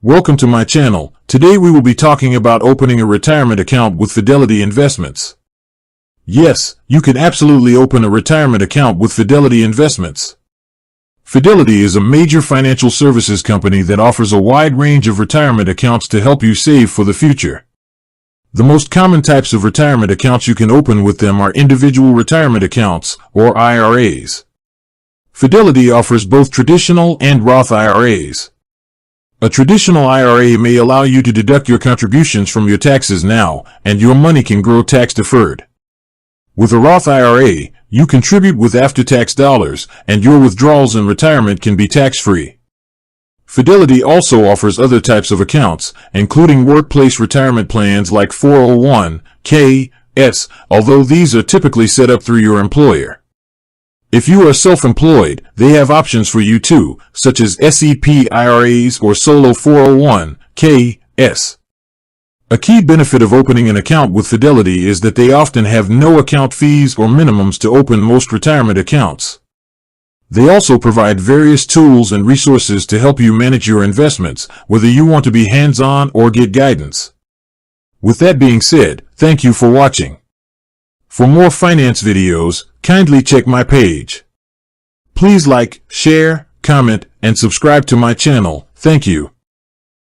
Welcome to my channel. Today we will be talking about opening a retirement account with Fidelity Investments. Yes, you can absolutely open a retirement account with Fidelity Investments. Fidelity is a major financial services company that offers a wide range of retirement accounts to help you save for the future. The most common types of retirement accounts you can open with them are individual retirement accounts, or IRAs. Fidelity offers both traditional and Roth IRAs. A traditional IRA may allow you to deduct your contributions from your taxes now, and your money can grow tax-deferred. With a Roth IRA, you contribute with after-tax dollars, and your withdrawals in retirement can be tax-free. Fidelity also offers other types of accounts, including workplace retirement plans like 401(k)s, although these are typically set up through your employer. If you are self-employed, they have options for you too, such as SEP IRAs or solo 401(k)s. A key benefit of opening an account with Fidelity is that they often have no account fees or minimums to open most retirement accounts. They also provide various tools and resources to help you manage your investments, whether you want to be hands-on or get guidance. With that being said, thank you for watching. For more finance videos, kindly check my page. Please like, share, comment, and subscribe to my channel. Thank you.